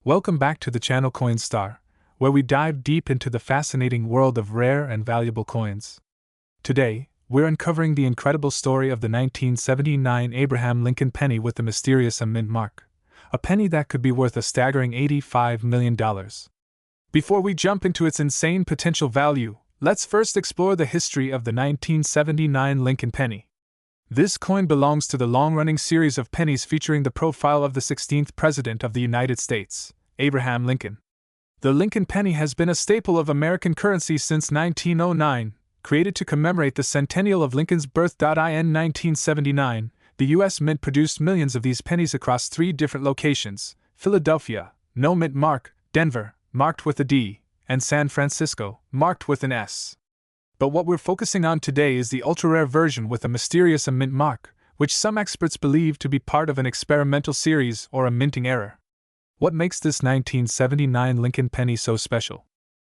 Welcome back to the channel Coinstar, where we dive deep into the fascinating world of rare and valuable coins. Today, we're uncovering the incredible story of the 1979 Abraham Lincoln penny with the mysterious mint mark, a penny that could be worth a staggering $85 million. Before we jump into its insane potential value, let's first explore the history of the 1979 Lincoln penny. This coin belongs to the long-running series of pennies featuring the profile of the 16th President of the United States, Abraham Lincoln. The Lincoln penny has been a staple of American currency since 1909, created to commemorate the centennial of Lincoln's birth. In 1979, the U.S. Mint produced millions of these pennies across 3 different locations: Philadelphia, no mint mark; Denver, marked with a D; and San Francisco, marked with an S. But what we're focusing on today is the ultra-rare version with a mysterious mint mark, which some experts believe to be part of an experimental series or a minting error. What makes this 1979 Lincoln penny so special?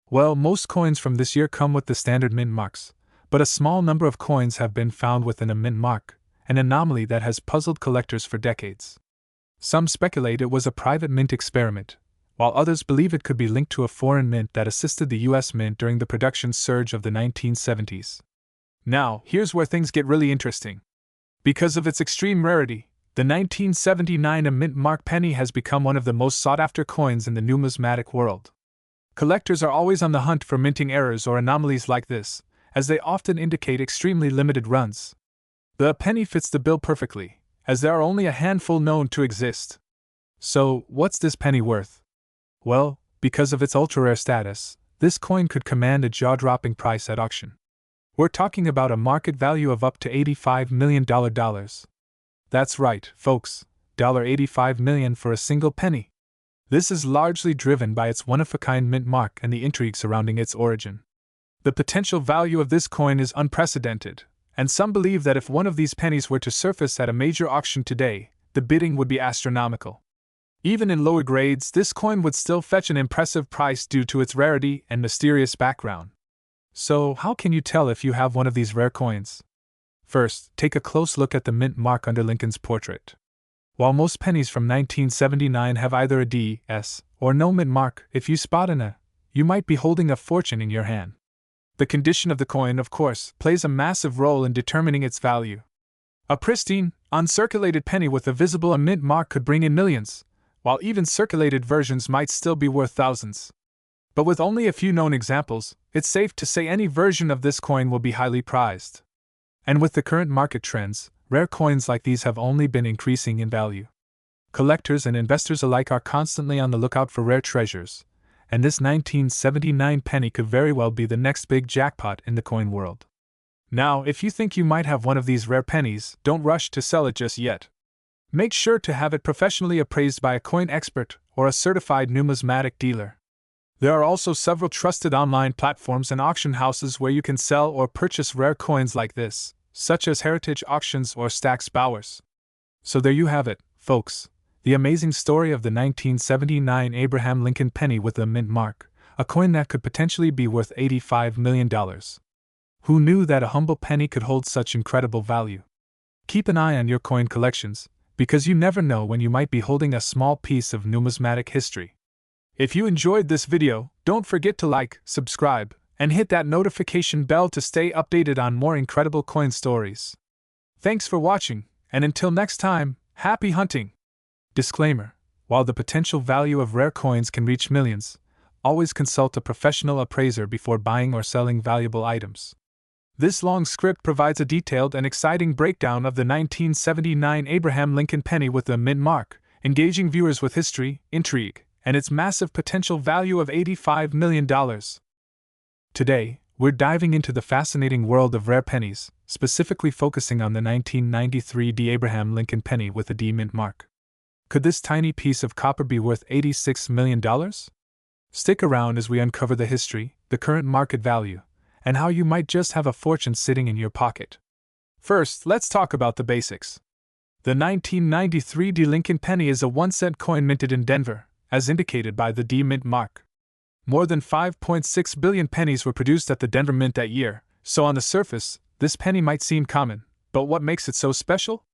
Well, most coins from this year come with the standard mint marks, but a small number of coins have been found with a mint mark, an anomaly that has puzzled collectors for decades. Some speculate it was a private mint experiment, while others believe it could be linked to a foreign mint that assisted the U.S. Mint during the production surge of the 1970s. Now, here's where things get really interesting. Because of its extreme rarity, the 1979 mint mark penny has become one of the most sought-after coins in the numismatic world. Collectors are always on the hunt for minting errors or anomalies like this, as they often indicate extremely limited runs. The penny fits the bill perfectly, as there are only a handful known to exist. So, what's this penny worth? Well, because of its ultra-rare status, this coin could command a jaw-dropping price at auction. We're talking about a market value of up to $85 million. That's right, folks, $85 million for a single penny. This is largely driven by its one-of-a-kind mint mark and the intrigue surrounding its origin. The potential value of this coin is unprecedented, and some believe that if one of these pennies were to surface at a major auction today, the bidding would be astronomical. Even in lower grades, this coin would still fetch an impressive price due to its rarity and mysterious background. So, how can you tell if you have one of these rare coins? First, take a close look at the mint mark under Lincoln's portrait. While most pennies from 1979 have either a D, S, or no mint mark, if you spot an A, you might be holding a fortune in your hand. The condition of the coin, of course, plays a massive role in determining its value. A pristine, uncirculated penny with a visible mint mark could bring in millions, while even circulated versions might still be worth thousands. But with only a few known examples, it's safe to say any version of this coin will be highly prized. And with the current market trends, rare coins like these have only been increasing in value. Collectors and investors alike are constantly on the lookout for rare treasures, and this 1979 penny could very well be the next big jackpot in the coin world. Now, if you think you might have one of these rare pennies, don't rush to sell it just yet. Make sure to have it professionally appraised by a coin expert or a certified numismatic dealer. There are also several trusted online platforms and auction houses where you can sell or purchase rare coins like this, such as Heritage Auctions or Stack's Bowers. So there you have it, folks, the amazing story of the 1979 Abraham Lincoln penny with a mint mark, a coin that could potentially be worth $85 million. Who knew that a humble penny could hold such incredible value? Keep an eye on your coin collections, because you never know when you might be holding a small piece of numismatic history. If you enjoyed this video, don't forget to like, subscribe, and hit that notification bell to stay updated on more incredible coin stories. Thanks for watching, and until next time, happy hunting! Disclaimer: while the potential value of rare coins can reach millions, always consult a professional appraiser before buying or selling valuable items. This long script provides a detailed and exciting breakdown of the 1979 Abraham Lincoln penny with a mint mark, engaging viewers with history, intrigue, and its massive potential value of $85 million. Today, we're diving into the fascinating world of rare pennies, specifically focusing on the 1993 D. Abraham Lincoln penny with a D mint mark. Could this tiny piece of copper be worth $86 million? Stick around as we uncover the history, the current market value, and how you might just have a fortune sitting in your pocket. First, let's talk about the basics. The 1993 D. Lincoln penny is a 1-cent coin minted in Denver, as indicated by the D mint mark. More than 5.6 billion pennies were produced at the Denver Mint that year, so on the surface, this penny might seem common, but what makes it so special?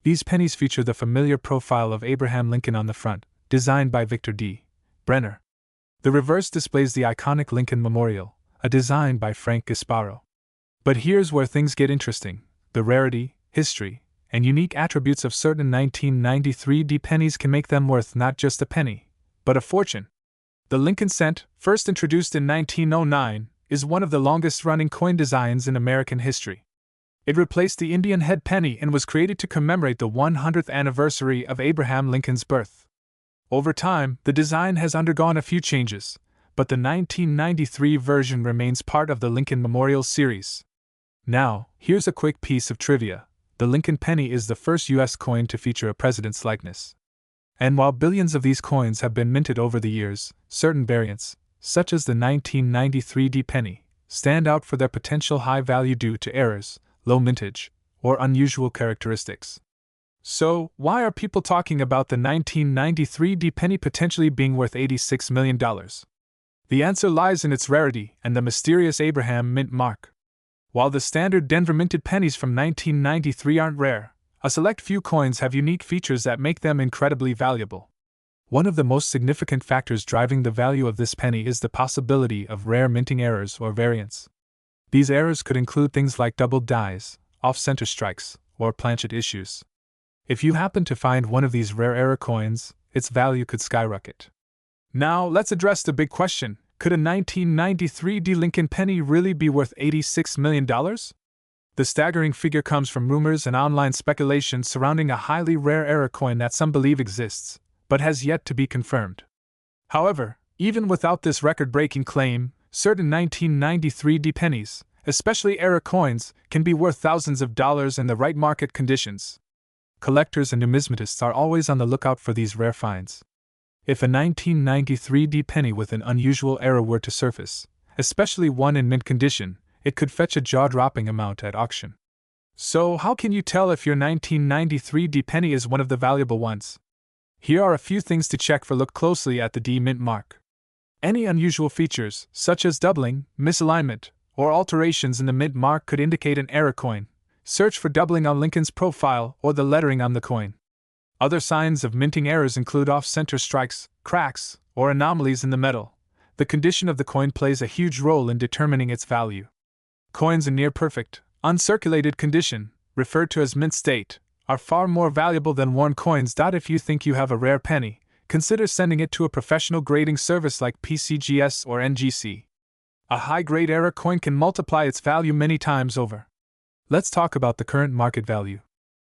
These pennies feature the familiar profile of Abraham Lincoln on the front, designed by Victor D., Brenner. The reverse displays the iconic Lincoln Memorial, a design by Frank Gasparo. But here's where things get interesting. The rarity, history, and unique attributes of certain 1993 pennies can make them worth not just a penny, but a fortune. The Lincoln cent, first introduced in 1909, is one of the longest-running coin designs in American history. It replaced the Indian head penny and was created to commemorate the 100th anniversary of Abraham Lincoln's birth. Over time, the design has undergone a few changes, but the 1993 version remains part of the Lincoln Memorial series. Now, here's a quick piece of trivia. The Lincoln penny is the first U.S. coin to feature a president's likeness. And while billions of these coins have been minted over the years, certain variants, such as the 1993 penny, stand out for their potential high value due to errors, low mintage, or unusual characteristics. So, why are people talking about the 1993 penny potentially being worth $86 million? The answer lies in its rarity and the mysterious Abraham mint mark. While the standard Denver minted pennies from 1993 aren't rare, a select few coins have unique features that make them incredibly valuable. One of the most significant factors driving the value of this penny is the possibility of rare minting errors or variants. These errors could include things like doubled dies, off-center strikes, or planchet issues. If you happen to find one of these rare error coins, its value could skyrocket. Now, let's address the big question. Could a 1993 Lincoln penny really be worth $86 million? The staggering figure comes from rumors and online speculation surrounding a highly rare error coin that some believe exists, but has yet to be confirmed. However, even without this record-breaking claim, certain 1993 pennies, especially error coins, can be worth thousands of dollars in the right market conditions. Collectors and numismatists are always on the lookout for these rare finds. If a 1993 penny with an unusual error were to surface, especially one in mint condition, it could fetch a jaw-dropping amount at auction. So, how can you tell if your 1993 penny is one of the valuable ones? Here are a few things to check for. Look closely at the D mint mark. Any unusual features, such as doubling, misalignment, or alterations in the mint mark could indicate an error coin. Search for doubling on Lincoln's profile or the lettering on the coin. Other signs of minting errors include off-center strikes, cracks, or anomalies in the metal. The condition of the coin plays a huge role in determining its value. Coins in near-perfect, uncirculated condition, referred to as mint state, are far more valuable than worn coins. If you think you have a rare penny, consider sending it to a professional grading service like PCGS or NGC. A high-grade error coin can multiply its value many times over. Let's talk about the current market value.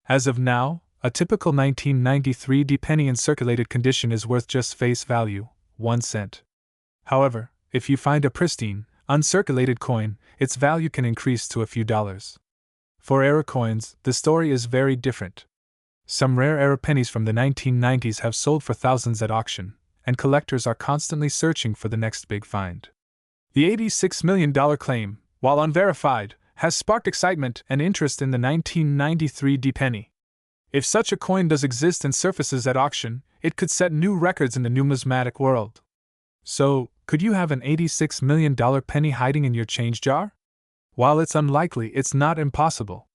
As of now, a typical 1993 penny in circulated condition is worth just face value, 1 cent. However, if you find a pristine, uncirculated coin, its value can increase to a few dollars. For error coins, the story is very different. Some rare error pennies from the 1990s have sold for thousands at auction, and collectors are constantly searching for the next big find. The $86 million claim, while unverified, has sparked excitement and interest in the 1993 penny. If such a coin does exist and surfaces at auction, it could set new records in the numismatic world. So, could you have an $86 million penny hiding in your change jar? While it's unlikely, it's not impossible.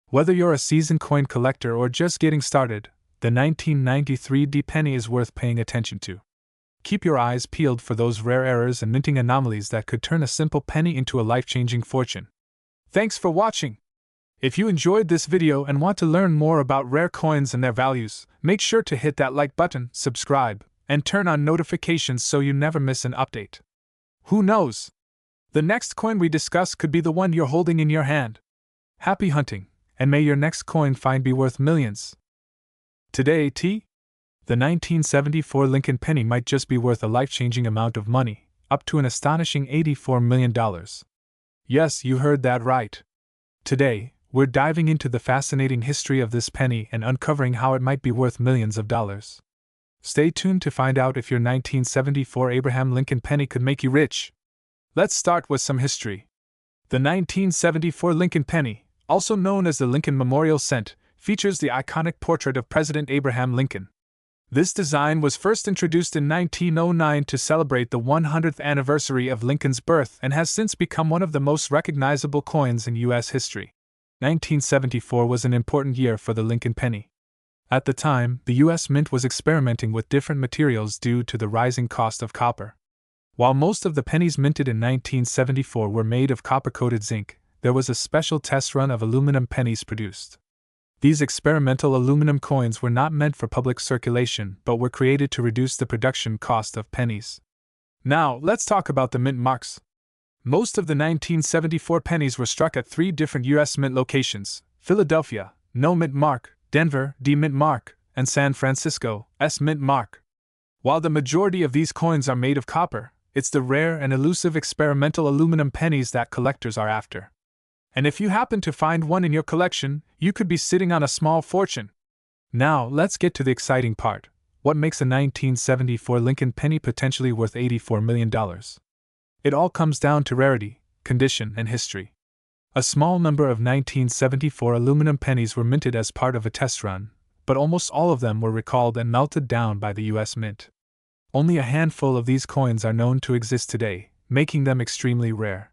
Whether you're a seasoned coin collector or just getting started, the 1993 penny is worth paying attention to. Keep your eyes peeled for those rare errors and minting anomalies that could turn a simple penny into a life-changing fortune. Thanks for watching! If you enjoyed this video and want to learn more about rare coins and their values, make sure to hit that like button, subscribe, and turn on notifications so you never miss an update. Who knows? The next coin we discuss could be the one you're holding in your hand. Happy hunting, and may your next coin find be worth millions. Today, the 1974 Lincoln penny might just be worth a life-changing amount of money, up to an astonishing $84 million. Yes, you heard that right. Today, we're diving into the fascinating history of this penny and uncovering how it might be worth millions of dollars. Stay tuned to find out if your 1974 Abraham Lincoln penny could make you rich. Let's start with some history. The 1974 Lincoln penny, also known as the Lincoln Memorial Cent, features the iconic portrait of President Abraham Lincoln. This design was first introduced in 1909 to celebrate the 100th anniversary of Lincoln's birth and has since become one of the most recognizable coins in U.S. history. 1974 was an important year for the Lincoln penny. At the time, the US Mint was experimenting with different materials due to the rising cost of copper. While most of the pennies minted in 1974 were made of copper-coated zinc, there was a special test run of aluminum pennies produced. These experimental aluminum coins were not meant for public circulation but were created to reduce the production cost of pennies. Now, let's talk about the mint marks. Most of the 1974 pennies were struck at 3 different US Mint locations: Philadelphia, No Mint Mark; Denver, D Mint Mark; and San Francisco, S Mint Mark. While the majority of these coins are made of copper, it's the rare and elusive experimental aluminum pennies that collectors are after. And if you happen to find one in your collection, you could be sitting on a small fortune. Now, let's get to the exciting part. What makes a 1974 Lincoln penny potentially worth $84 million? It all comes down to rarity, condition, and history. A small number of 1974 aluminum pennies were minted as part of a test run, but almost all of them were recalled and melted down by the US Mint. Only a handful of these coins are known to exist today, making them extremely rare.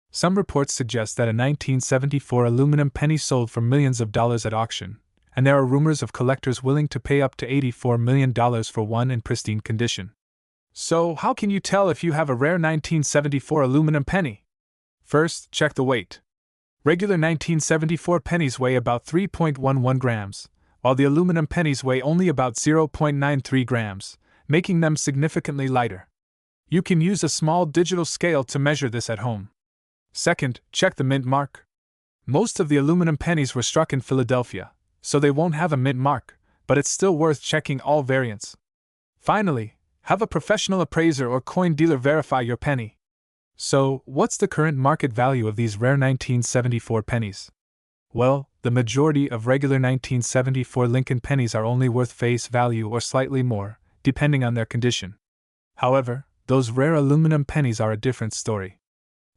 Some reports suggest that a 1974 aluminum penny sold for millions of dollars at auction, and there are rumors of collectors willing to pay up to $84 million for one in pristine condition. So, how can you tell if you have a rare 1974 aluminum penny? First, check the weight. Regular 1974 pennies weigh about 3.11 grams, while the aluminum pennies weigh only about 0.93 grams, making them significantly lighter. You can use a small digital scale to measure this at home. Second, check the mint mark. Most of the aluminum pennies were struck in Philadelphia, so they won't have a mint mark, but it's still worth checking all variants. Finally, have a professional appraiser or coin dealer verify your penny. So, what's the current market value of these rare 1974 pennies? Well, the majority of regular 1974 Lincoln pennies are only worth face value or slightly more, depending on their condition. However, those rare aluminum pennies are a different story.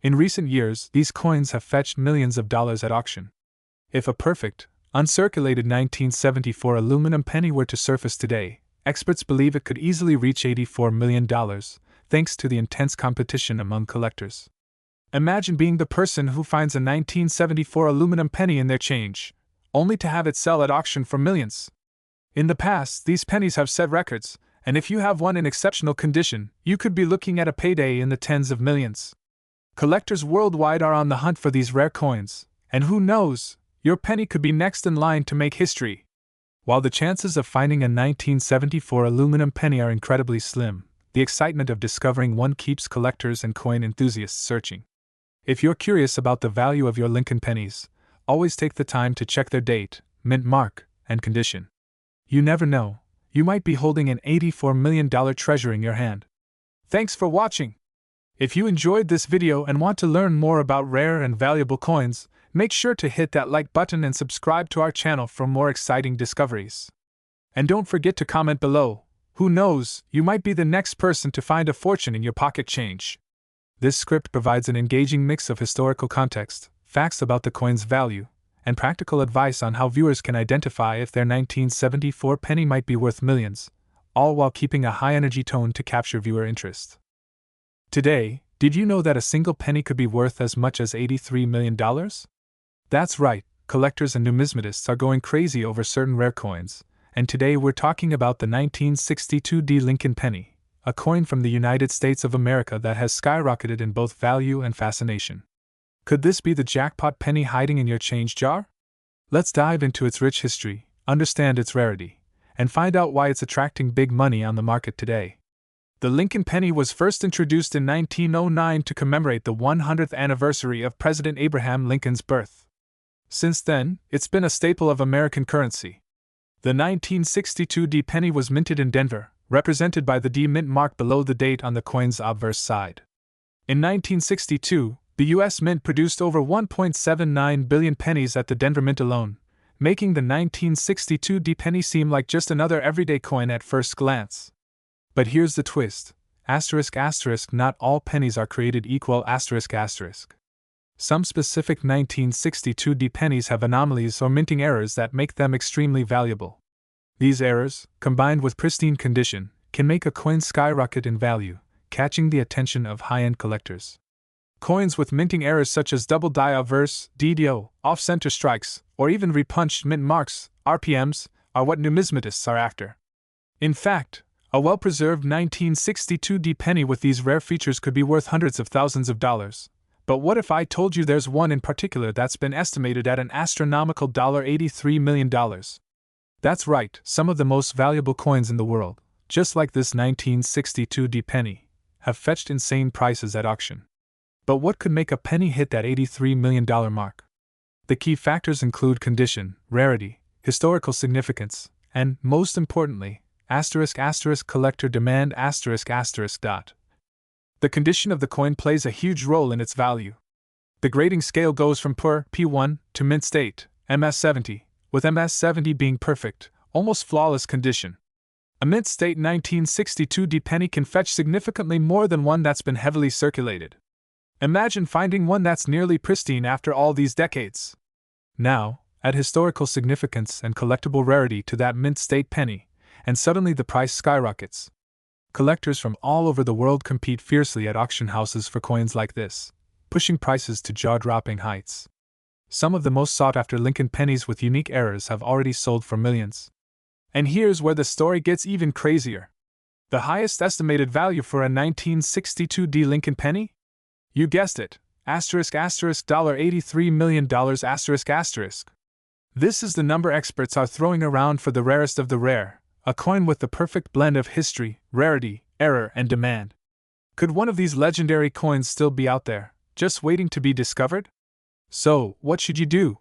In recent years, these coins have fetched millions of dollars at auction. If a perfect, uncirculated 1974 aluminum penny were to surface today, experts believe it could easily reach $84 million, thanks to the intense competition among collectors. Imagine being the person who finds a 1974 aluminum penny in their change, only to have it sell at auction for millions. In the past, these pennies have set records, and if you have one in exceptional condition, you could be looking at a payday in the tens of millions. Collectors worldwide are on the hunt for these rare coins, and who knows, your penny could be next in line to make history. While the chances of finding a 1974 aluminum penny are incredibly slim, the excitement of discovering one keeps collectors and coin enthusiasts searching. If you're curious about the value of your Lincoln pennies, always take the time to check their date, mint mark, and condition. You never know, you might be holding an $84 million treasure in your hand. Thanks for watching! If you enjoyed this video and want to learn more about rare and valuable coins, make sure to hit that like button and subscribe to our channel for more exciting discoveries. And don't forget to comment below. Who knows, you might be the next person to find a fortune in your pocket change. This script provides an engaging mix of historical context, facts about the coin's value, and practical advice on how viewers can identify if their 1974 penny might be worth millions, all while keeping a high-energy tone to capture viewer interest. Today, did you know that a single penny could be worth as much as $83 million? That's right, collectors and numismatists are going crazy over certain rare coins, and today we're talking about the 1962 D Lincoln penny, a coin from the United States of America that has skyrocketed in both value and fascination. Could this be the jackpot penny hiding in your change jar? Let's dive into its rich history, understand its rarity, and find out why it's attracting big money on the market today. The Lincoln penny was first introduced in 1909 to commemorate the 100th anniversary of President Abraham Lincoln's birth. Since then, it's been a staple of American currency. The 1962 D penny was minted in Denver, represented by the D mint mark below the date on the coin's obverse side. In 1962, the U.S. Mint produced over 1.79 billion pennies at the Denver Mint alone, making the 1962 D penny seem like just another everyday coin at first glance. But here's the twist. Not all pennies are created equal. Some specific 1962 D pennies have anomalies or minting errors that make them extremely valuable. These errors, combined with pristine condition, can make a coin skyrocket in value, catching the attention of high-end collectors. Coins with minting errors such as double die obverse, DDO, off-center strikes, or even repunched mint marks, RPMs, are what numismatists are after. In fact, a well-preserved 1962 penny with these rare features could be worth hundreds of thousands of dollars. But what if I told you there's one in particular that's been estimated at an astronomical $83 million? That's right, some of the most valuable coins in the world, just like this 1962 penny, have fetched insane prices at auction. But what could make a penny hit that $83 million mark? The key factors include condition, rarity, historical significance, and, most importantly, *** collector demand ***. The condition of the coin plays a huge role in its value. The grading scale goes from poor, P1, to mint state, MS70, with MS70 being perfect, almost flawless condition. A mint state 1962 penny can fetch significantly more than one that's been heavily circulated. Imagine finding one that's nearly pristine after all these decades. Now, add historical significance and collectible rarity to that mint state penny, and suddenly the price skyrockets. Collectors from all over the world compete fiercely at auction houses for coins like this, pushing prices to jaw-dropping heights. Some of the most sought-after Lincoln pennies with unique errors have already sold for millions. And here's where the story gets even crazier. The highest estimated value for a 1962 Lincoln penny? You guessed it, $83 million. This is the number experts are throwing around for the rarest of the rare, a coin with the perfect blend of history, rarity, error, and demand. Could one of these legendary coins still be out there, just waiting to be discovered? So, what should you do?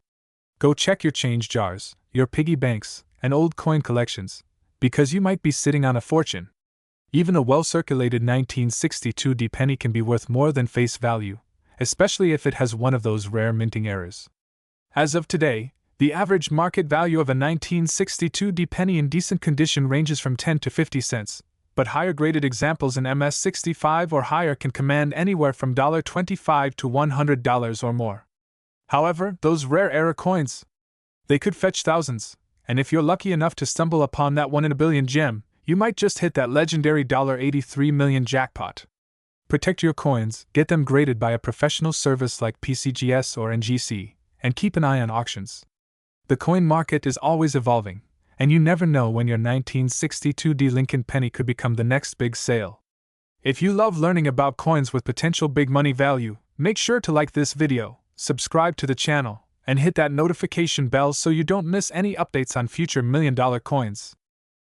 Go check your change jars, your piggy banks, and old coin collections, because you might be sitting on a fortune. Even a well-circulated 1962 penny can be worth more than face value, especially if it has one of those rare minting errors. As of today, the average market value of a 1962 penny in decent condition ranges from 10 to 50 cents, but higher-graded examples in MS65 or higher can command anywhere from $25 to $100 or more. However, those rare error coins, they could fetch thousands, and if you're lucky enough to stumble upon that one-in-a-billion gem, you might just hit that legendary $83 million jackpot. Protect your coins, get them graded by a professional service like PCGS or NGC, and keep an eye on auctions. The coin market is always evolving, and you never know when your 1962 Lincoln penny could become the next big sale. If you love learning about coins with potential big money value, make sure to like this video, subscribe to the channel, and hit that notification bell so you don't miss any updates on future million-dollar coins.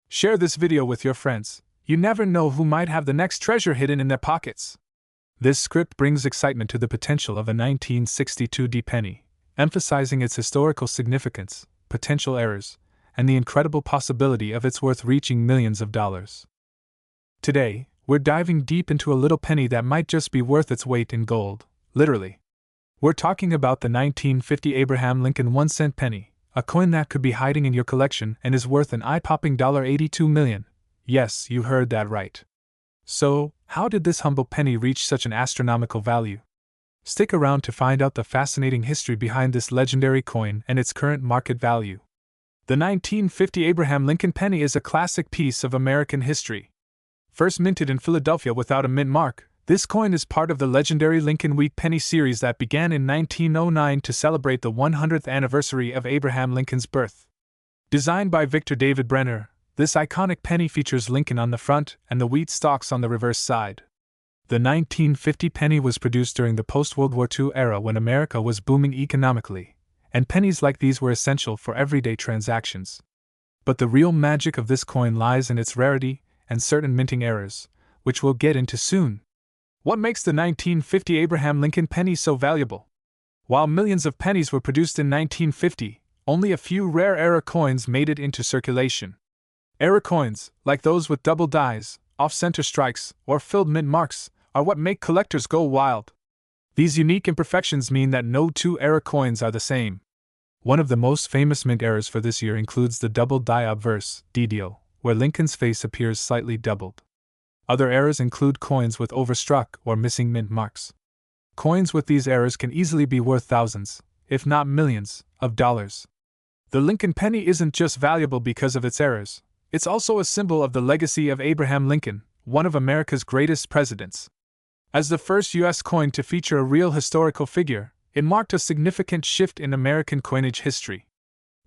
Share this video with your friends. You never know who might have the next treasure hidden in their pockets. This script brings excitement to the potential of a 1962 penny, emphasizing its historical significance, potential errors, and the incredible possibility of its worth reaching millions of dollars. Today, we're diving deep into a little penny that might just be worth its weight in gold, literally. We're talking about the 1950 Abraham Lincoln 1-cent penny, a coin that could be hiding in your collection and is worth an eye-popping $82 million. Yes, you heard that right. So, how did this humble penny reach such an astronomical value? Stick around to find out the fascinating history behind this legendary coin and its current market value. The 1950 Abraham Lincoln penny is a classic piece of American history. First minted in Philadelphia without a mint mark, this coin is part of the legendary Lincoln Week penny series that began in 1909 to celebrate the 100th anniversary of Abraham Lincoln's birth. Designed by Victor David Brenner, this iconic penny features Lincoln on the front and the wheat stalks on the reverse side. The 1950 penny was produced during the post-World War II era when America was booming economically, and pennies like these were essential for everyday transactions. But the real magic of this coin lies in its rarity and certain minting errors, which we'll get into soon. What makes the 1950 Abraham Lincoln penny so valuable? While millions of pennies were produced in 1950, only a few rare error coins made it into circulation. Error coins, like those with double dies, off-center strikes, or filled mint marks, are what make collectors go wild. These unique imperfections mean that no two error coins are the same. One of the most famous mint errors for this year includes the double die obverse, DDO, where Lincoln's face appears slightly doubled. Other errors include coins with overstruck or missing mint marks. Coins with these errors can easily be worth thousands, if not millions, of dollars. The Lincoln penny isn't just valuable because of its errors, it's also a symbol of the legacy of Abraham Lincoln, one of America's greatest presidents. As the first U.S. coin to feature a real historical figure, it marked a significant shift in American coinage history.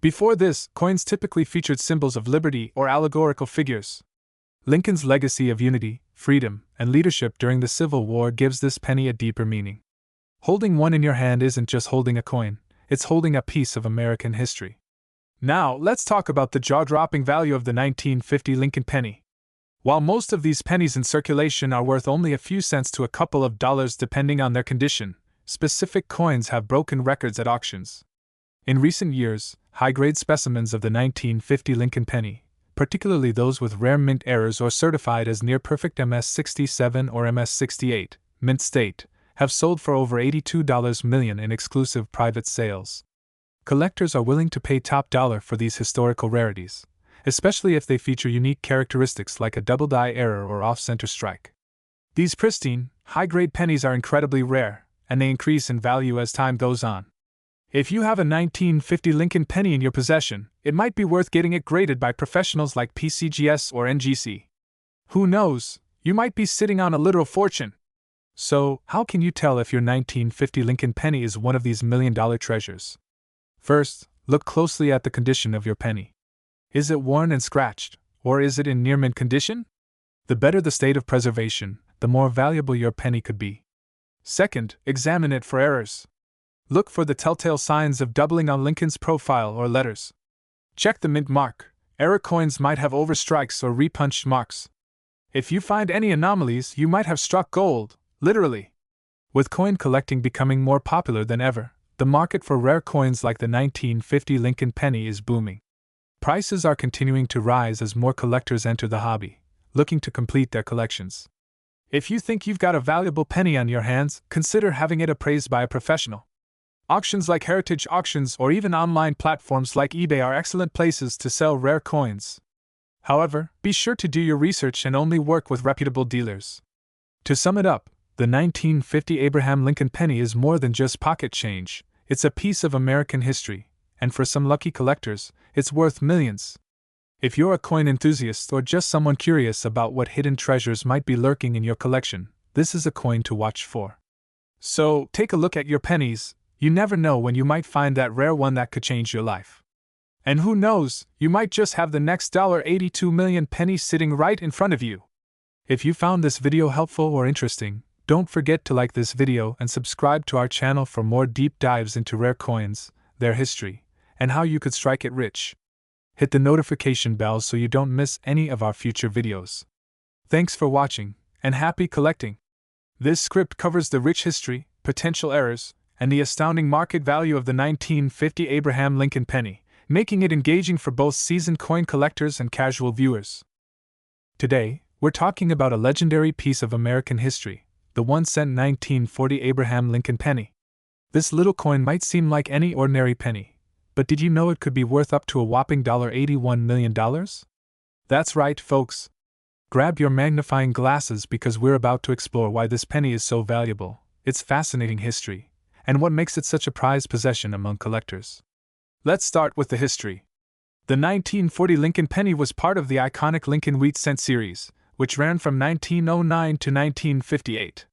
Before this, coins typically featured symbols of liberty or allegorical figures. Lincoln's legacy of unity, freedom, and leadership during the Civil War gives this penny a deeper meaning. Holding one in your hand isn't just holding a coin, it's holding a piece of American history. Now, let's talk about the jaw-dropping value of the 1950 Lincoln penny. While most of these pennies in circulation are worth only a few cents to a couple of dollars depending on their condition, specific coins have broken records at auctions. In recent years, high-grade specimens of the 1950 Lincoln penny, particularly those with rare mint errors or certified as near-perfect MS-67 or MS-68, mint state, have sold for over $82 million in exclusive private sales. Collectors are willing to pay top dollar for these historical rarities, especially if they feature unique characteristics like a double die error or off-center strike. These pristine, high-grade pennies are incredibly rare, and they increase in value as time goes on. If you have a 1950 Lincoln penny in your possession, it might be worth getting it graded by professionals like PCGS or NGC. Who knows, you might be sitting on a literal fortune. So, how can you tell if your 1950 Lincoln penny is one of these million-dollar treasures? First, look closely at the condition of your penny. Is it worn and scratched, or is it in near-mint condition? The better the state of preservation, the more valuable your penny could be. Second, examine it for errors. Look for the telltale signs of doubling on Lincoln's profile or letters. Check the mint mark. Error coins might have overstrikes or repunched marks. If you find any anomalies, you might have struck gold, literally. With coin collecting becoming more popular than ever, the market for rare coins like the 1950 Lincoln penny is booming. Prices are continuing to rise as more collectors enter the hobby, looking to complete their collections. If you think you've got a valuable penny on your hands, consider having it appraised by a professional. Auctions like heritage auctions or even online platforms like eBay are excellent places to sell rare coins. However, be sure to do your research and only work with reputable dealers. To sum it up, the 1950 Abraham Lincoln penny is more than just pocket change, it's a piece of American history, and for some lucky collectors, it's worth millions. If you're a coin enthusiast or just someone curious about what hidden treasures might be lurking in your collection, this is a coin to watch for. So, take a look at your pennies. You never know when you might find that rare one that could change your life. And who knows, you might just have the next $82 million penny sitting right in front of you. If you found this video helpful or interesting, don't forget to like this video and subscribe to our channel for more deep dives into rare coins, their history, and how you could strike it rich. Hit the notification bell so you don't miss any of our future videos. Thanks for watching, and happy collecting! This script covers the rich history, potential errors, and the astounding market value of the 1950 Abraham Lincoln penny, making it engaging for both seasoned coin collectors and casual viewers. Today, we're talking about a legendary piece of American history, the 1-cent 1940 Abraham Lincoln penny. This little coin might seem like any ordinary penny, but did you know it could be worth up to a whopping $81 million? That's right, folks. Grab your magnifying glasses because we're about to explore why this penny is so valuable, its fascinating history, and what makes it such a prized possession among collectors. Let's start with the history. The 1940 Lincoln penny was part of the iconic Lincoln Wheat Cent series, which ran from 1909 to 1958.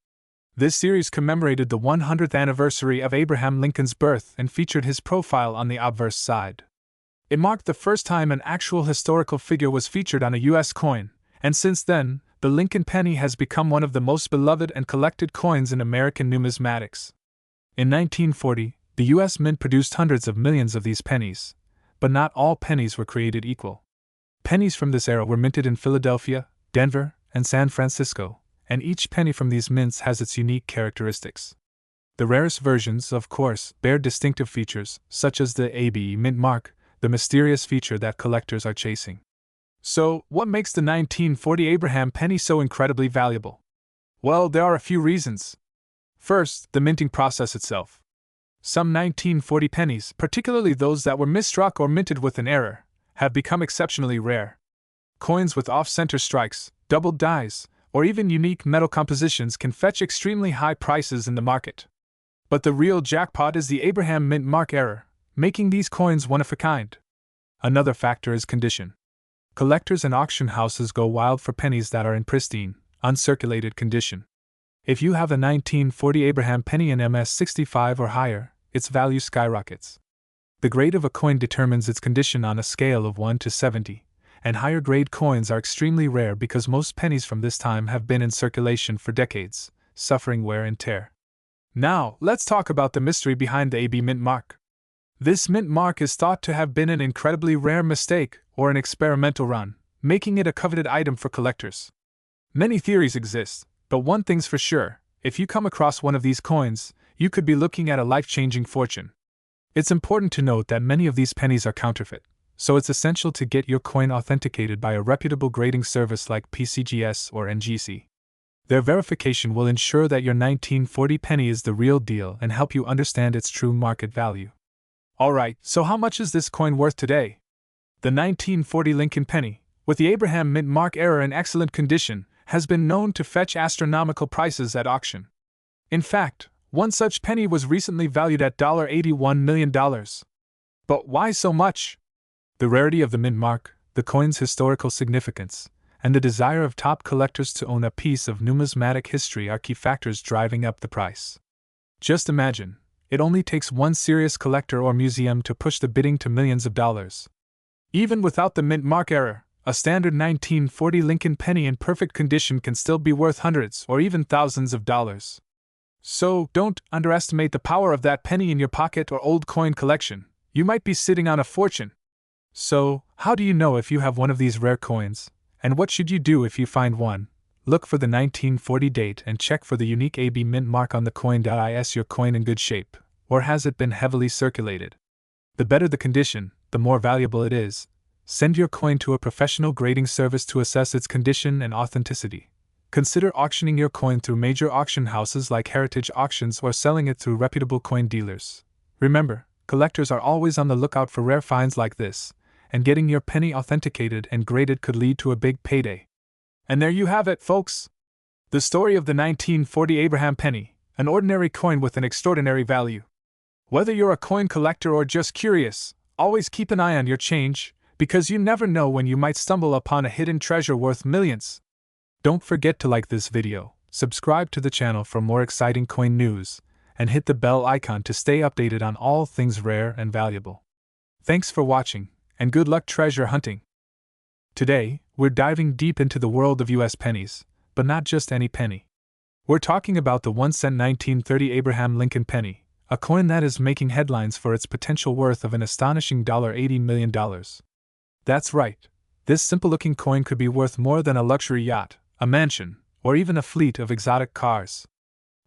This series commemorated the 100th anniversary of Abraham Lincoln's birth and featured his profile on the obverse side. It marked the first time an actual historical figure was featured on a U.S. coin, and since then, the Lincoln penny has become one of the most beloved and collected coins in American numismatics. In 1940, the U.S. Mint produced hundreds of millions of these pennies, but not all pennies were created equal. Pennies from this era were minted in Philadelphia, Denver, and San Francisco, and each penny from these mints has its unique characteristics. The rarest versions, of course, bear distinctive features, such as the AB mint mark, the mysterious feature that collectors are chasing. So, what makes the 1940 Abraham penny so incredibly valuable? Well, there are a few reasons. First, the minting process itself. Some 1940 pennies, particularly those that were misstruck or minted with an error, have become exceptionally rare. Coins with off-center strikes, doubled dies, or even unique metal compositions can fetch extremely high prices in the market. But the real jackpot is the Abraham mint mark error, making these coins one of a kind. Another factor is condition. Collectors and auction houses go wild for pennies that are in pristine, uncirculated condition. If you have a 1940 Abraham penny in MS-65 or higher, its value skyrockets. The grade of a coin determines its condition on a scale of 1 to 70, and higher grade coins are extremely rare because most pennies from this time have been in circulation for decades, suffering wear and tear. Now, let's talk about the mystery behind the AB mint mark. This mint mark is thought to have been an incredibly rare mistake or an experimental run, making it a coveted item for collectors. Many theories exist, but one thing's for sure: if you come across one of these coins, you could be looking at a life-changing fortune. It's important to note that many of these pennies are counterfeit, so it's essential to get your coin authenticated by a reputable grading service like PCGS or NGC. Their verification will ensure that your 1940 penny is the real deal and help you understand its true market value. Alright, so how much is this coin worth today? The 1940 Lincoln penny, with the Abraham mint mark era in excellent condition, has been known to fetch astronomical prices at auction. In fact, one such penny was recently valued at $81 million. But why so much? The rarity of the mint mark, the coin's historical significance, and the desire of top collectors to own a piece of numismatic history are key factors driving up the price. Just imagine, it only takes one serious collector or museum to push the bidding to millions of dollars. Even without the mint mark error, a standard 1940 Lincoln penny in perfect condition can still be worth hundreds or even thousands of dollars. So, don't underestimate the power of that penny in your pocket or old coin collection. You might be sitting on a fortune. So, how do you know if you have one of these rare coins? And what should you do if you find one? Look for the 1940 date and check for the unique AB mint mark on the coin. Is your coin in good shape, or has it been heavily circulated? The better the condition, the more valuable it is. Send your coin to a professional grading service to assess its condition and authenticity. Consider auctioning your coin through major auction houses like Heritage Auctions or selling it through reputable coin dealers. Remember, collectors are always on the lookout for rare finds like this, and getting your penny authenticated and graded could lead to a big payday. And there you have it, folks! The story of the 1940 Abraham penny, an ordinary coin with an extraordinary value. Whether you're a coin collector or just curious, always keep an eye on your change, because you never know when you might stumble upon a hidden treasure worth millions. Don't forget to like this video, subscribe to the channel for more exciting coin news, and hit the bell icon to stay updated on all things rare and valuable. Thanks for watching, and good luck treasure hunting! Today, we're diving deep into the world of US pennies, but not just any penny. We're talking about the 1-cent 1930 Abraham Lincoln penny, a coin that is making headlines for its potential worth of an astonishing $80 million. That's right, this simple-looking coin could be worth more than a luxury yacht, a mansion, or even a fleet of exotic cars.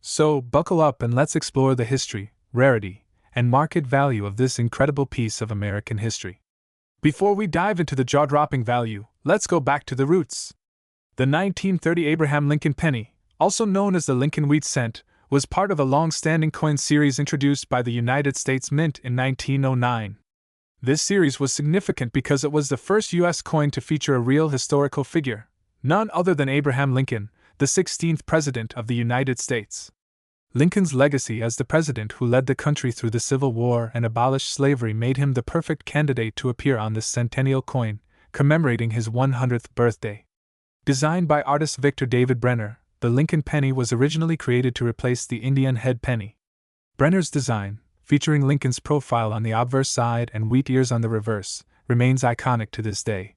So, buckle up and let's explore the history, rarity, and market value of this incredible piece of American history. Before we dive into the jaw-dropping value, let's go back to the roots. The 1930 Abraham Lincoln penny, also known as the Lincoln wheat cent, was part of a long-standing coin series introduced by the United States Mint in 1909. This series was significant because it was the first U.S. coin to feature a real historical figure, none other than Abraham Lincoln, the 16th President of the United States. Lincoln's legacy as the president who led the country through the Civil War and abolished slavery made him the perfect candidate to appear on this centennial coin, commemorating his 100th birthday. Designed by artist Victor David Brenner, the Lincoln penny was originally created to replace the Indian head penny. Brenner's design, featuring Lincoln's profile on the obverse side and wheat ears on the reverse, remains iconic to this day.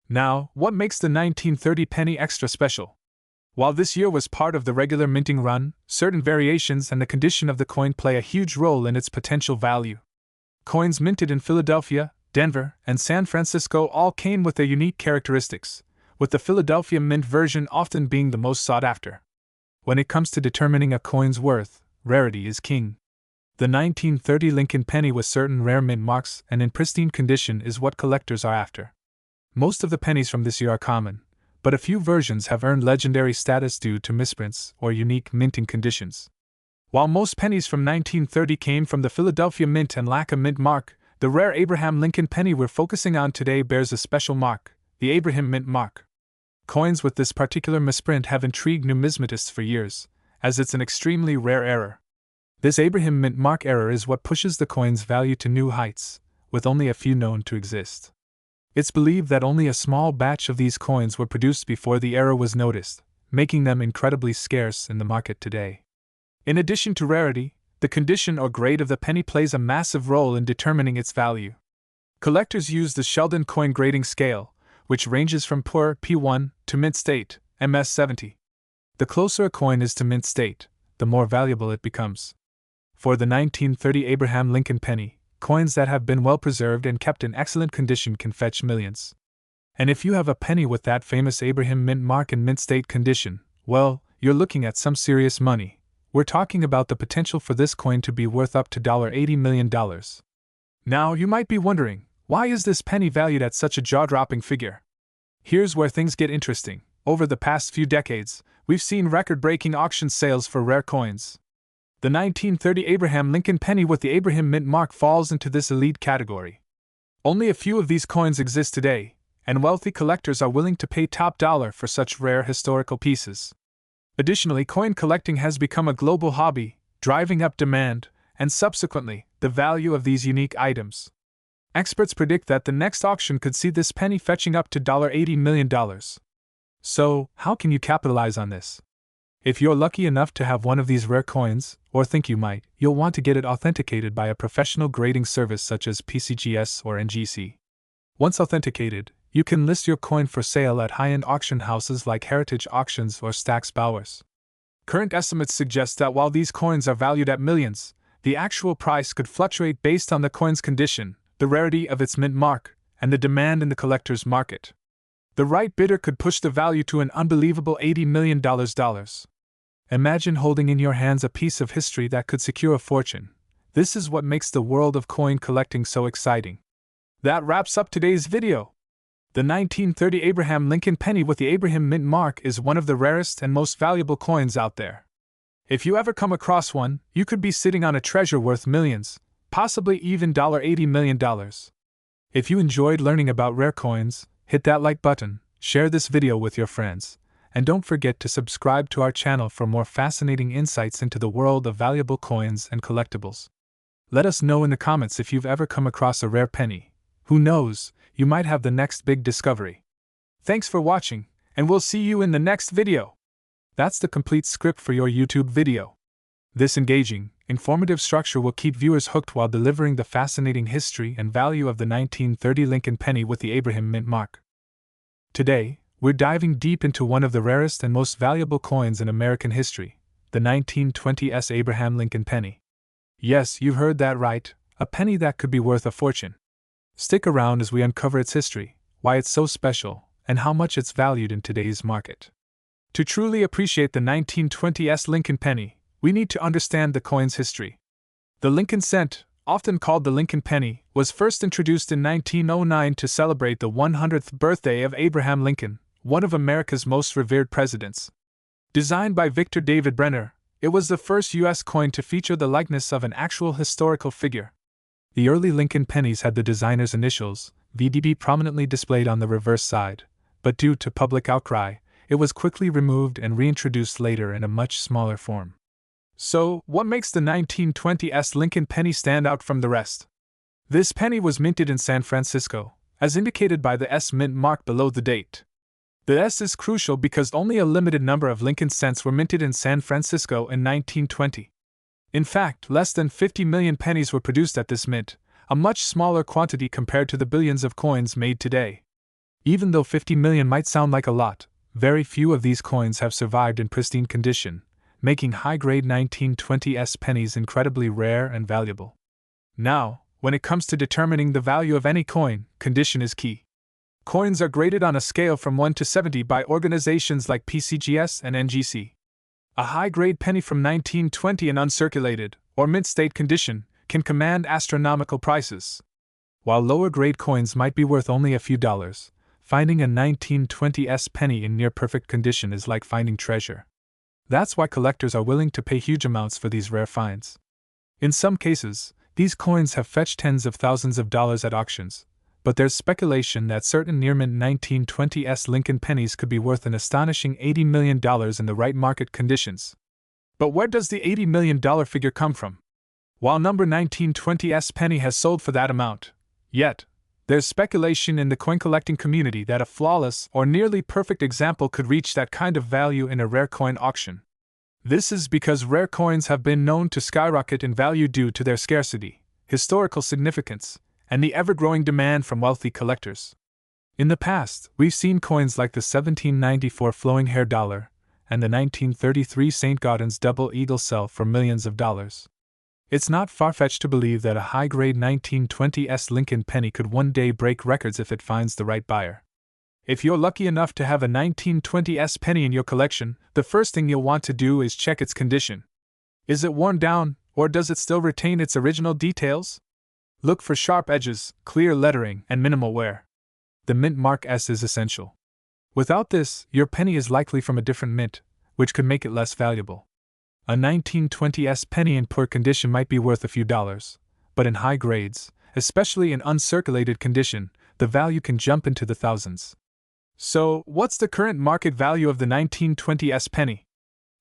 Now, what makes the 1930 penny extra special? While this year was part of the regular minting run, certain variations and the condition of the coin play a huge role in its potential value. Coins minted in Philadelphia, Denver, and San Francisco all came with their unique characteristics, with the Philadelphia mint version often being the most sought after. When it comes to determining a coin's worth, rarity is king. The 1930 Lincoln penny with certain rare mint marks and in pristine condition is what collectors are after. Most of the pennies from this year are common, but a few versions have earned legendary status due to misprints or unique minting conditions. While most pennies from 1930 came from the Philadelphia Mint and lack a mint mark, the rare Abraham Lincoln penny we're focusing on today bears a special mark, the Abraham Mint mark. Coins with this particular misprint have intrigued numismatists for years, as it's an extremely rare error. This Abraham Mint mark error is what pushes the coin's value to new heights, with only a few known to exist. It's believed that only a small batch of these coins were produced before the error was noticed, making them incredibly scarce in the market today. In addition to rarity, the condition or grade of the penny plays a massive role in determining its value. Collectors use the Sheldon coin grading scale, which ranges from poor P1 to mint state, MS70. The closer a coin is to mint state, the more valuable it becomes. For the 1930 Abraham Lincoln penny, coins that have been well preserved and kept in excellent condition can fetch millions. And if you have a penny with that famous Abraham mint mark in mint state condition, well, you're looking at some serious money. We're talking about the potential for this coin to be worth up to $80 million. Now, you might be wondering, why is this penny valued at such a jaw-dropping figure? Here's where things get interesting. Over the past few decades, we've seen record-breaking auction sales for rare coins. The 1930 Abraham Lincoln penny with the Abraham mint mark falls into this elite category. Only a few of these coins exist today, and wealthy collectors are willing to pay top dollar for such rare historical pieces. Additionally, coin collecting has become a global hobby, driving up demand, and subsequently, the value of these unique items. Experts predict that the next auction could see this penny fetching up to $80 million. So, how can you capitalize on this? If you're lucky enough to have one of these rare coins, or think you might, you'll want to get it authenticated by a professional grading service such as PCGS or NGC. Once authenticated, you can list your coin for sale at high-end auction houses like Heritage Auctions or Stack's Bowers. Current estimates suggest that while these coins are valued at millions, the actual price could fluctuate based on the coin's condition, the rarity of its mint mark, and the demand in the collector's market. The right bidder could push the value to an unbelievable $80 million. Imagine holding in your hands a piece of history that could secure a fortune. This is what makes the world of coin collecting so exciting. That wraps up today's video. The 1930 Abraham Lincoln penny with the Abraham mint mark is one of the rarest and most valuable coins out there. If you ever come across one, you could be sitting on a treasure worth millions, possibly even $80 million. If you enjoyed learning about rare coins, hit that like button, share this video with your friends, and don't forget to subscribe to our channel for more fascinating insights into the world of valuable coins and collectibles. Let us know in the comments if you've ever come across a rare penny. Who knows, you might have the next big discovery. Thanks for watching, and we'll see you in the next video. That's the complete script for your YouTube video. This engaging, informative structure will keep viewers hooked while delivering the fascinating history and value of the 1930 Lincoln penny with the Abraham mint mark. Today, we're diving deep into one of the rarest and most valuable coins in American history, the 1920s Abraham Lincoln penny. Yes, you've heard that right, a penny that could be worth a fortune. Stick around as we uncover its history, why it's so special, and how much it's valued in today's market. To truly appreciate the 1920s Lincoln penny, we need to understand the coin's history. The Lincoln cent, often called the Lincoln penny, was first introduced in 1909 to celebrate the 100th birthday of Abraham Lincoln, one of America's most revered presidents. Designed by Victor David Brenner, it was the first U.S. coin to feature the likeness of an actual historical figure. The early Lincoln pennies had the designer's initials, VDB, prominently displayed on the reverse side, but due to public outcry, it was quickly removed and reintroduced later in a much smaller form. So, what makes the 1920s Lincoln penny stand out from the rest? This penny was minted in San Francisco, as indicated by the S mint mark below the date. The S is crucial because only a limited number of Lincoln cents were minted in San Francisco in 1920. In fact, less than 50 million pennies were produced at this mint, a much smaller quantity compared to the billions of coins made today. Even though 50 million might sound like a lot, very few of these coins have survived in pristine condition, making high-grade 1920s pennies incredibly rare and valuable. Now, when it comes to determining the value of any coin, condition is key. Coins are graded on a scale from 1 to 70 by organizations like PCGS and NGC. A high-grade penny from 1920 in uncirculated, or mint-state condition, can command astronomical prices. While lower-grade coins might be worth only a few dollars, finding a 1920s penny in near-perfect condition is like finding treasure. That's why collectors are willing to pay huge amounts for these rare finds. In some cases, these coins have fetched tens of thousands of dollars at auctions, but there's speculation that certain near-mint 1920s Lincoln pennies could be worth an astonishing $80 million in the right market conditions. But where does the $80 million figure come from? While number 1920s penny has sold for that amount, yet, there's speculation in the coin collecting community that a flawless or nearly perfect example could reach that kind of value in a rare coin auction. This is because rare coins have been known to skyrocket in value due to their scarcity, historical significance, and the ever-growing demand from wealthy collectors. In the past, we've seen coins like the 1794 flowing hair dollar and the 1933 St. Gaudens double eagle sell for millions of dollars. It's not far-fetched to believe that a high-grade 1920s Lincoln penny could one day break records if it finds the right buyer. If you're lucky enough to have a 1920s penny in your collection, the first thing you'll want to do is check its condition. Is it worn down, or does it still retain its original details? Look for sharp edges, clear lettering, and minimal wear. The mint mark S is essential. Without this, your penny is likely from a different mint, which could make it less valuable. A 1920s penny in poor condition might be worth a few dollars, but in high grades, especially in uncirculated condition, the value can jump into the thousands. So, what's the current market value of the 1920s penny?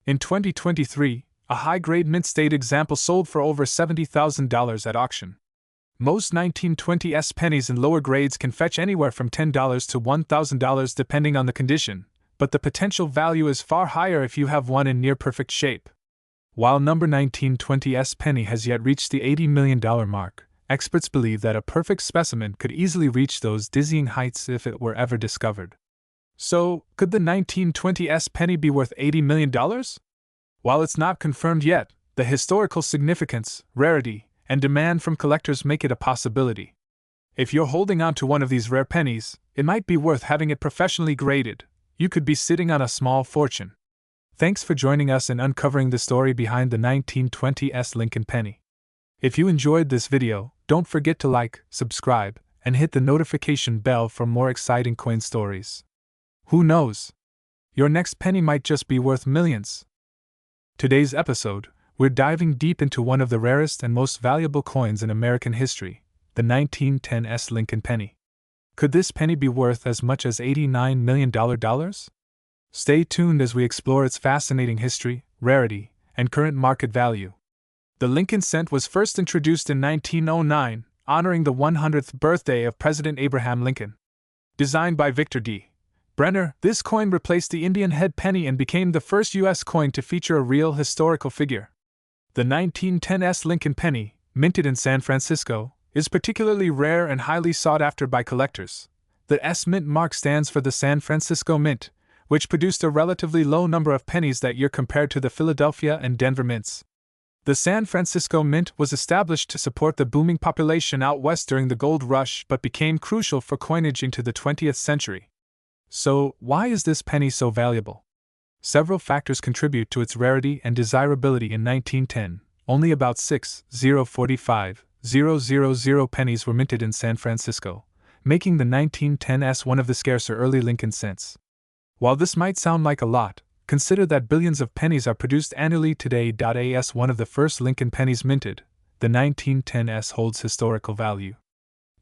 In 2023, a high-grade mint-state example sold for over $70,000 at auction. Most 1920s pennies in lower grades can fetch anywhere from $10 to $1,000 depending on the condition, but the potential value is far higher if you have one in near-perfect shape. While number 1920s penny has yet reached the $80 million mark, experts believe that a perfect specimen could easily reach those dizzying heights if it were ever discovered. So, could the 1920s penny be worth $80 million? While it's not confirmed yet, the historical significance, rarity, and demand from collectors make it a possibility. If you're holding on to one of these rare pennies, it might be worth having it professionally graded. You could be sitting on a small fortune. Thanks for joining us in uncovering the story behind the 1920s Lincoln penny. If you enjoyed this video, don't forget to like, subscribe, and hit the notification bell for more exciting coin stories. Who knows? Your next penny might just be worth millions. Today's episode, we're diving deep into one of the rarest and most valuable coins in American history, the 1910s Lincoln penny. Could this penny be worth as much as $89 million? Stay tuned as we explore its fascinating history, rarity, and current market value. The Lincoln cent was first introduced in 1909, honoring the 100th birthday of President Abraham Lincoln. Designed by Victor D. Brenner, this coin replaced the Indian head penny and became the first U.S. coin to feature a real historical figure. The 1910s Lincoln penny, minted in San Francisco, is particularly rare and highly sought after by collectors. The S mint mark stands for the San Francisco Mint, which produced a relatively low number of pennies that year compared to the Philadelphia and Denver mints. The San Francisco Mint was established to support the booming population out west during the gold rush but became crucial for coinage into the 20th century. So, why is this penny so valuable? Several factors contribute to its rarity and desirability. In 1910, only about 6,045,000 pennies were minted in San Francisco, making the 1910s one of the scarcer early Lincoln cents. While this might sound like a lot, consider that billions of pennies are produced annually today. As one of the first Lincoln pennies minted, the 1910s holds historical value.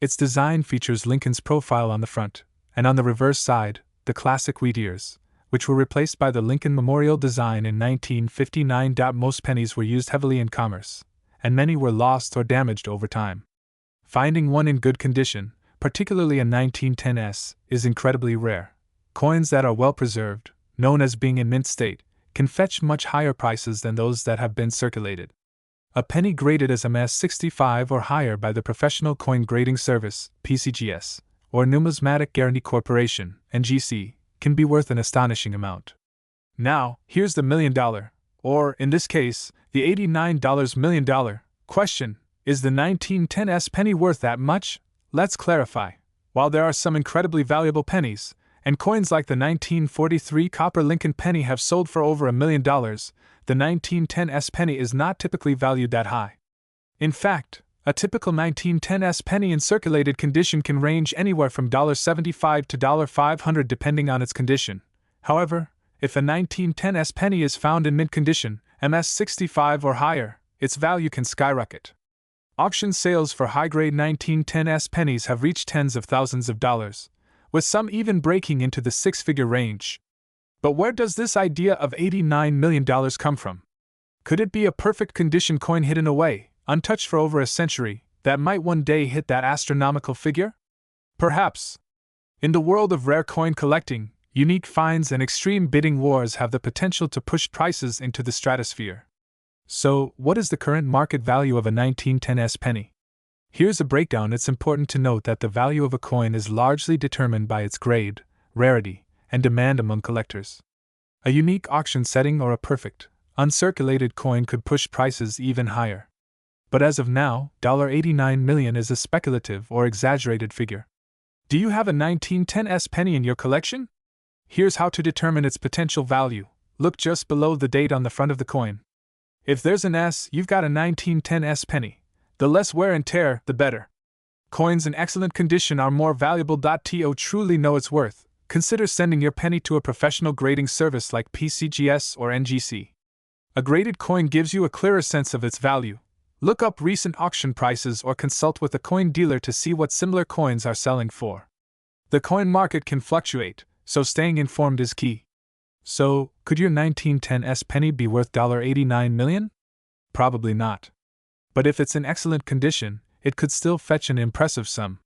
Its design features Lincoln's profile on the front, and on the reverse side, the classic wheat ears, which were replaced by the Lincoln Memorial design in 1959. Most pennies were used heavily in commerce, and many were lost or damaged over time. Finding one in good condition, particularly a 1910s, is incredibly rare. Coins that are well preserved, known as being in mint state, can fetch much higher prices than those that have been circulated. A penny graded as MS65 or higher by the Professional Coin Grading Service, PCGS, or Numismatic Guarantee Corporation, NGC, can be worth an astonishing amount. Now, here's the $1 million, or, in this case, the $89 million question: is the 1910s penny worth that much? Let's clarify. While there are some incredibly valuable pennies, and coins like the 1943 copper Lincoln penny have sold for over $1 million, the 1910s penny is not typically valued that high. In fact, a typical 1910s penny in circulated condition can range anywhere from $75 to $500 depending on its condition. However, if a 1910s penny is found in mint condition, MS65 or higher, its value can skyrocket. Auction sales for high-grade 1910s pennies have reached tens of thousands of dollars, with some even breaking into the six-figure range. But where does this idea of $89 million come from? Could it be a perfect condition coin hidden away, untouched for over a century, that might one day hit that astronomical figure? Perhaps. In the world of rare coin collecting, Unique finds and extreme bidding wars have the potential to push prices into the stratosphere. So, what is the current market value of a 1910s penny? Here's a breakdown. It's important to note that the value of a coin is largely determined by its grade, rarity, and demand among collectors. A unique auction setting or a perfect, uncirculated coin could push prices even higher. But as of now, $89 million is a speculative or exaggerated figure. Do you have a 1910s penny in your collection? Here's how to determine its potential value. Look just below the date on the front of the coin. If there's an S, you've got a 1910s penny. The less wear and tear, the better. Coins in excellent condition are more valuable. To truly know its worth, consider sending your penny to a professional grading service like PCGS or NGC. A graded coin gives you a clearer sense of its value. Look up recent auction prices or consult with a coin dealer to see what similar coins are selling for. The coin market can fluctuate, so staying informed is key. So, could your 1910s penny be worth $89 million? Probably not. But if it's in excellent condition, it could still fetch an impressive sum.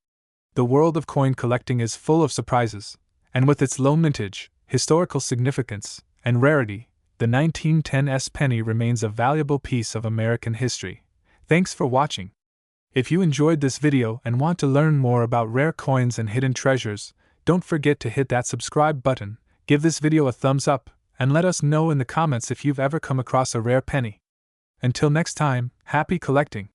The world of coin collecting is full of surprises, and with its low mintage, historical significance, and rarity, the 1910s penny remains a valuable piece of American history. Thanks for watching. If you enjoyed this video and want to learn more about rare coins and hidden treasures, don't forget to hit that subscribe button, give this video a thumbs up, and let us know in the comments if you've ever come across a rare penny. Until next time, happy collecting!